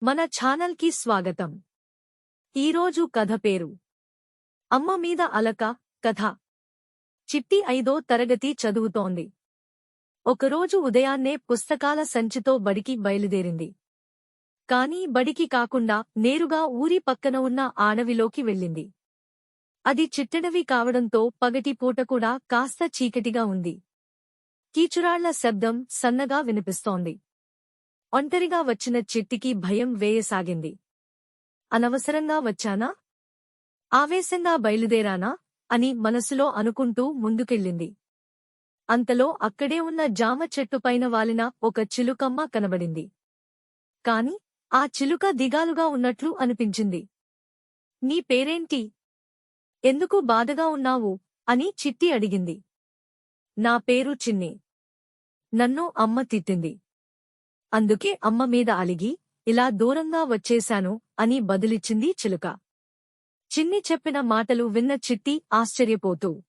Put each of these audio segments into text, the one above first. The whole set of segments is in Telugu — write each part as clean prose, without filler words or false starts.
మన ఛానల్కి స్వాగతం. ఈరోజు కథ పేరు అమ్మ మీద అలక. కథ. చిట్టి 5వ తరగతి చదువుతోంది. ఒకరోజు ఉదయాన్నే పుస్తకాల సంచితో బడికి బయలుదేరింది. కాని బడికి కాకుండా నేరుగా ఊరి పక్కన ఉన్న అడవిలోకి వెళ్ళింది. అది చిట్టడవి కావడంతో పగటి పూట కూడా కాస్త చీకటిగా ఉంది. కీచురాళ్ల శబ్దం సన్నగా వినిపిస్తోంది. ఒంటరిగా వచ్చిన చిట్టికి భయం వేయసాగింది. అనవసరంగా వచ్చానా? ఆవేశంగా బయలుదేరానా? అని మనసులో అనుకుంటూ ముందుకెళ్ళింది. అంతలో అక్కడే ఉన్న జామ చెట్టుపైన వాలిన ఒక చిలుకమ్మ కనబడింది. కాని ఆ చిలుక దిగాలుగా ఉన్నట్లు అనిపించింది. నీ పేరేంటి? ఎందుకు బాధగా ఉన్నావు? అని చిట్టి అడిగింది. నా పేరు చిన్ని. నన్ను అమ్మ తిట్టింది. అందుకే అమ్మ మీద అలిగి ఇలా దూరంగా వచ్చేశాను అని బదులిచ్చింది చిలుక. చిన్ని చెప్పిన మాటలు విన్న చిట్టి ఆశ్చర్యపోతూ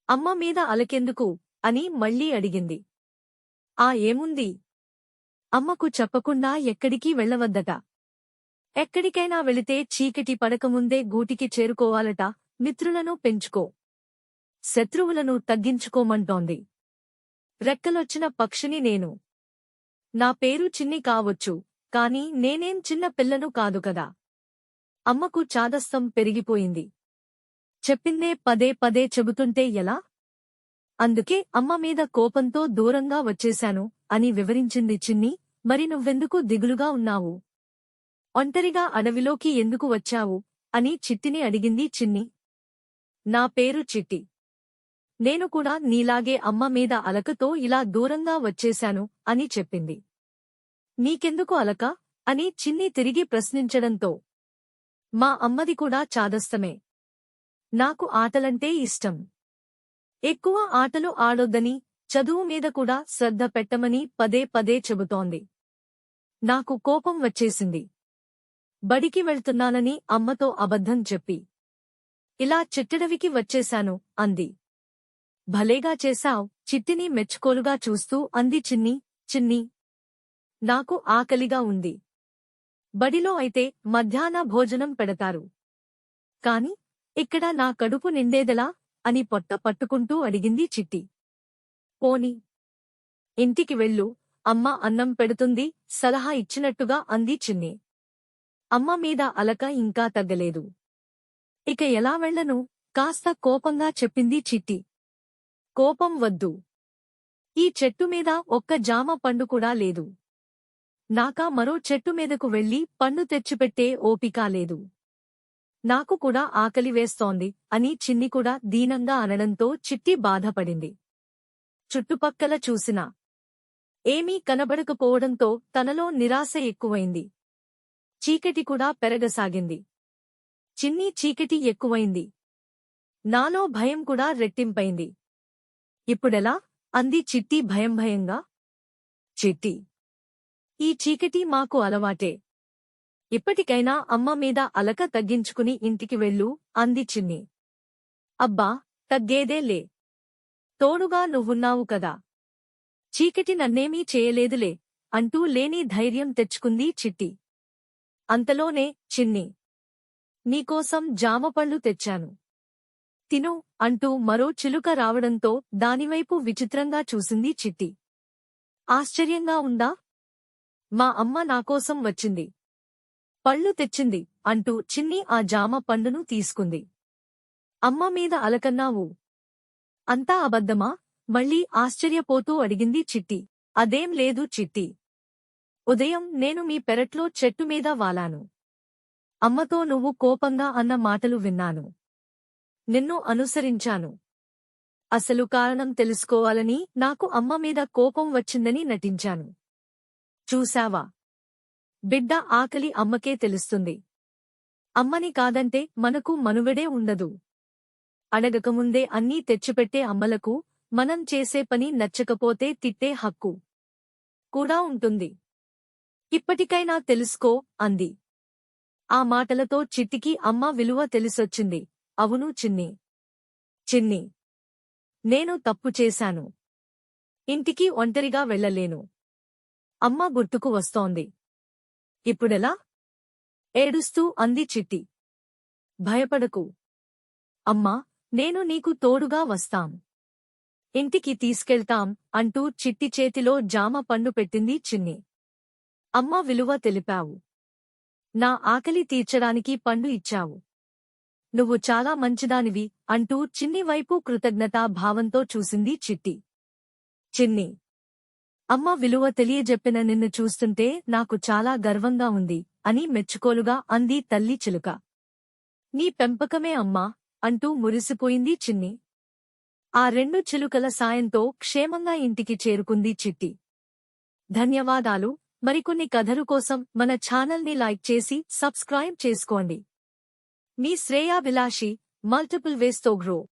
అమ్మ మీద అలకెందుకు అని మళ్లీ అడిగింది. ఏముంది? అమ్మకు చెప్పకుండా ఎక్కడికి వెళ్లవద్దట. ఎక్కడికైనా వెళితే చీకటి పడకముందే గూటికి చేరుకోవాలట. మిత్రులను పెంచుకో, శత్రువులను తగ్గించుకోమంటోంది. రెక్కలొచ్చిన పక్షిని నేను. నా పేరు చిన్ని కావచ్చు, కాని నేనేం చిన్న పిల్లను కాదు కదా. అమ్మకు చాదస్తం పెరిగిపోయింది. చెప్పిందే పదే పదే చెబుతుంటే ఎలా? అందుకే అమ్మ మీద కోపంతో దూరంగా వచ్చేశాను అని వివరించింది చిన్ని. మరి నువ్వెందుకు దిగులుగా ఉన్నావు? ఒంటరిగా అడవిలోకి ఎందుకు వచ్చావు? అని చిట్టిని అడిగింది చిన్ని. నా పేరు చిట్టి. నేను కూడా నీలాగే అమ్మ మీద అలకతో ఇలా దూరంగా వచ్చేశాను అని చెప్పింది. నీకెందుకు అలక? అని చిన్ని తిరిగి ప్రశ్నించడంతో మా అమ్మది కూడా చాదస్తమే. నాకు ఆటలంటే ఇష్టం. ఎక్కువ ఆటలు ఆడొద్దని, చదువు మీద కూడా శ్రద్ధ పెట్టమని పదే పదే చెబుతోంది. నాకు కోపం వచ్చేసింది. బడికి వెళ్తున్నానని అమ్మతో అబద్ధం చెప్పి ఇలా చిట్టడవికి వచ్చేశాను అంది. భలేగా చేశావ్, చిట్టిని మెచ్చుకోలుగా చూస్తూ అంది చిన్ని. చిన్ని, నాకు ఆకలిగా ఉంది. బడిలో అయితే మధ్యాహ్న భోజనం పెడతారు. కాని ఇక్కడ నా కడుపు నిండేదెలా? అని పొట్ట పట్టుకుంటూ అడిగింది చిట్టి. పోనీ ఇంటికి వెళ్ళు, అమ్మ అన్నం పెడుతుంది సలహా ఇచ్చినట్టుగా అంది చిన్ని. అమ్మ మీద అలక ఇంకా తగ్గలేదు. ఇక ఎలా వెళ్లను? కాస్త కోపంగా చెప్పింది చిట్టి. కోపం వద్దు. ఈ చెట్టు మీద ఒక్క జామ పండు కూడా లేదు. నాకా మరో చెట్టు మీదకు వెళ్లి పండు తెచ్చిపెట్టే ఓపికా లేదు. నాకు కూడా ఆకలి వేస్తోంది అని చిన్ని కూడా దీనంగా అనడంతో చిట్టి బాధపడింది. చుట్టుపక్కల చూసినా ఏమీ కనబడకపోవడంతో తనలో నిరాశ ఎక్కువైంది. చీకటి కూడా పెరగసాగింది. చిన్ని, చీకటి ఎక్కువైంది. నాలో భయం కూడా రెట్టింపైంది. ఇప్పుడెలా? అంది చిట్టి భయంగా. చిట్టి, ఈ చీకటి మాకు అలవాటే. ఇప్పటికైనా అమ్మ మీద అలక తగ్గించుకుని ఇంటికి వెళ్ళు అంది చిన్ని. అబ్బా, తగ్గేదేలే. తోడుగా నువ్వున్నావు కదా. చీకటి నన్నేమీ చేయలేదులే అంటూ లేని ధైర్యం తెచ్చుకుంది చిట్టి. అంతలోనే చిన్ని, నీకోసం జామపళ్ళు తెచ్చాను. తిను అంటూ మరో చిలుక రావడంతో దానివైపు విచిత్రంగా చూసింది చిట్టి. ఆశ్చర్యంగా ఉందా? మా అమ్మ నాకోసం వచ్చింది, పళ్ళు తెచ్చింది అంటూ చిన్ని ఆ జామ పండును తీసుకుంది. అమ్మ మీద అలకన్నావు. అంతా అబద్ధమా? మళ్ళీ ఆశ్చర్యపోతూ అడిగింది చిట్టి. అదేం లేదు చిట్టి. ఉదయం నేను మీ పెరట్లో చెట్టు మీద వాలాను. అమ్మతో నువ్వు కోపంగా అన్న మాటలు విన్నాను. నిన్ను అనుసరించాను. అసలు కారణం తెలుసుకోవాలని నాకు అమ్మ మీద కోపం వచ్చిందని నటించాను. చూశావా? బిడ్డ ఆకలి అమ్మకే తెలుస్తుంది. అమ్మని కాదంటే మనకు మనుగడే ఉండదు. అడగకముందే అన్నీ తెచ్చిపెట్టే అమ్మలకు మనం చేసే పని నచ్చకపోతే తిట్టే హక్కు కూడా ఉంటుంది. ఇప్పటికైనా తెలుసుకో అంది. ఆ మాటలతో చిట్టికి అమ్మ విలువ తెలిసొచ్చింది. అవును చిన్ని. చిన్ని, నేను తప్పు చేశాను. ఇంటికి ఒంటరిగా వెళ్లలేను. అమ్మ గుర్తుకు వస్తోంది. ఇప్పుడెలా? ఏడుస్తూ అంది చిట్టి. భయపడకు. అమ్మా, నేను నీకు తోడుగా వస్తాం. ఇంటికి తీసుకెళ్తాం అంటూ చిట్టి చేతిలో జామ పండు పెట్టింది చిన్ని. అమ్మ విలువ తెలిపావు. నా ఆకలి తీర్చడానికి పండు ఇచ్చావు. నువ్వు చాలా మంచిదానివి అంటూ చిన్ని వైపు కృతజ్ఞతా భావంతో చూసింది చిట్టి. చిన్ని, అమ్మ విలువ తెలియజెప్పిన నిన్ను చూస్తుంటే నాకు చాలా గర్వంగా ఉంది అని మెచ్చుకోలుగా అంది తల్లి చిలుక. నీ పెంపకమే అమ్మా అంటూ మురిసిపోయింది చిన్ని. ఆ రెండు చిలుకల సాయంతో క్షేమంగా ఇంటికి చేరుకుంది చిట్టి. ధన్యవాదాలు. మరికొన్ని కథలు కోసం మన ఛానల్ని లైక్ చేసి సబ్స్క్రైబ్ చేసుకోండి. మీ శ్రేయాభిలాషి, మల్టిపుల్ వేస్ తో గ్రో.